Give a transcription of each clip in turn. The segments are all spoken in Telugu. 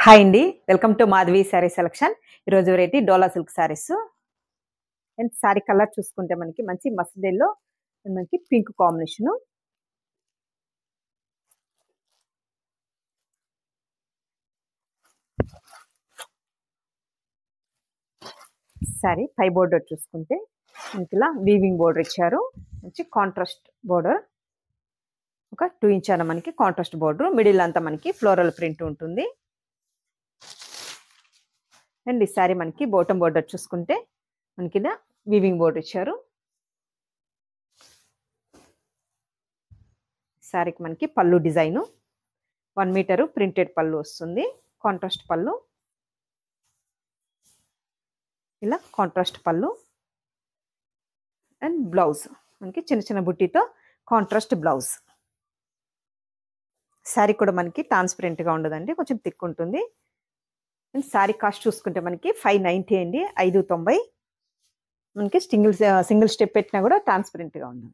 హాయ్ అండి, welcome to Madhavi sari selection. ఈరోజు variety dola silk saris. And sari colour చూసుకుంటే మనకి మంచి మస్టర్డ్ ఎల్లో, మనకి పింక్ కాంబినేషన్. శారీ పై బోర్డర్ చూసుకుంటే మనకి ఇలా వీవింగ్ బోర్డర్ ఇచ్చారు. మంచి కాంట్రాస్ట్ బోర్డర్, ఒక 2 ఇంచ్ అన్న మనకి కాంట్రాస్ట్ బోర్డర్. మిడిల్ అంతా మనకి ఫ్లోరల్ ప్రింట్ ఉంటుంది. అండ్ ఈ శారీ మనకి బాటమ్ బోర్డర్ చూసుకుంటే మనకి ఇలా వీవింగ్ బోర్డర్ ఇచ్చారు. శారీకి మనకి పళ్ళు డిజైను 1 మీటరు ప్రింటెడ్ పళ్ళు వస్తుంది. కాంట్రాస్ట్ పళ్ళు, ఇలా కాంట్రాస్ట్ పళ్ళు. అండ్ బ్లౌజ్ మనకి చిన్న చిన్న బుట్టితో కాంట్రాస్ట్ బ్లౌజ్. శారీ కూడా మనకి ట్రాన్స్పరెంట్గా ఉండదండి, కొంచెం థిక్ ఉంటుంది. అండ్ శారీ కాస్ట్ చూసుకుంటే మనకి 590 అండి, 590. మనకి సింగిల్ స్టెప్ పెట్టినా కూడా ట్రాన్స్పరెంట్గా ఉంది.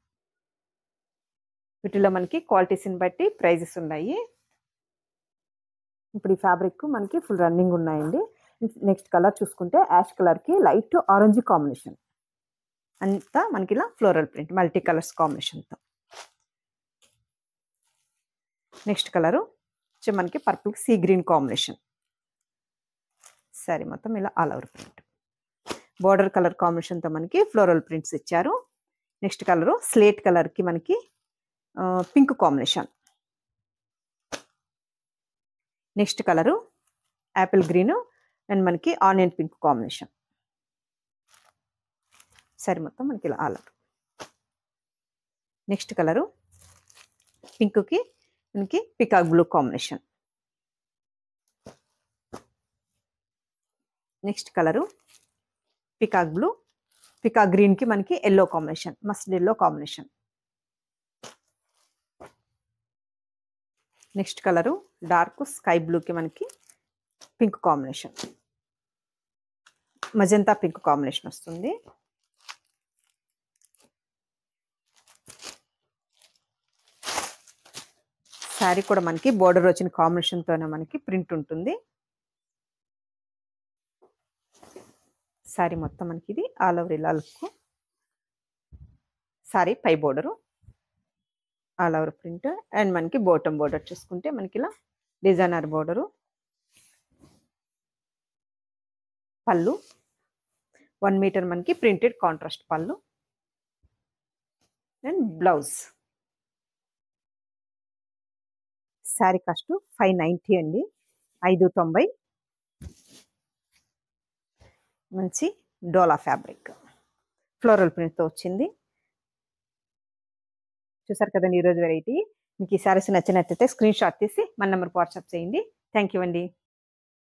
వీటిలో మనకి క్వాలిటీస్ని బట్టి ప్రైజెస్ ఉన్నాయి. ఇప్పుడు ఈ ఫ్యాబ్రిక్ మనకి ఫుల్ రన్నింగ్ ఉన్నాయండి. నెక్స్ట్ కలర్ చూసుకుంటే యాష్ కలర్కి లైట్ ఆరెంజ్ కాంబినేషన్. అంతా మనకి ఇలా ఫ్లోరల్ ప్రింట్ మల్టీ కలర్స్ కాంబినేషన్తో. నెక్స్ట్ కలరు మనకి పర్పుల్ సీ గ్రీన్ కాంబినేషన్. సరే, మొత్తం ఇలా all over print. Border colour కాంబినేషన్తో మనకి ఫ్లోరల్ ప్రింట్స్ ఇచ్చారు. నెక్స్ట్ కలరు స్లేట్ కలర్కి మనకి pink combination. Next colour Apple green and మనకి ఆనియన్ పింక్ కాంబినేషన్. సరే, మొత్తం మనకి ఇలా ఆల్ ఓవర్. నెక్స్ట్ కలరు పింక్కి మనకి peacock blue combination. Next colour peacock blue, peacock గ్రీన్కి మనకి yellow combination, mustard yellow combination. Next colour dark sky బ్లూకి మనకి pink combination, magenta pink combination వస్తుంది. శారీ కూడా మనకి బోర్డర్ వచ్చిన కాంబినేషన్తోనే మనకి ప్రింట్ ఉంటుంది. శారీ మొత్తం మనకి ఇది ఆల్ ఓవర్ ఇలా లుక్. శారీ పై border all over print. And మనకి బాటమ్ బోర్డర్ చూసుకుంటే మనకి ఇలా డిజైనర్ బోర్డరు. పళ్ళు 1 మీటర్ మనకి ప్రింటెడ్ కాంట్రాస్ట్ పళ్ళు. And blouse. శారీ కాస్ట్ 590 అండి, 590. మంచి డోలా ఫ్యాబ్రిక్ ఫ్లోరల్ ప్రింట్తో వచ్చింది. చూసారు కదండి ఈరోజు వెరైటీ. మీకు ఈ శారీస్ నచ్చినట్లయితే స్క్రీన్ షాట్ తీసి మన నెంబర్కి వాట్సాప్ చేయండి. థ్యాంక్ యూ అండి.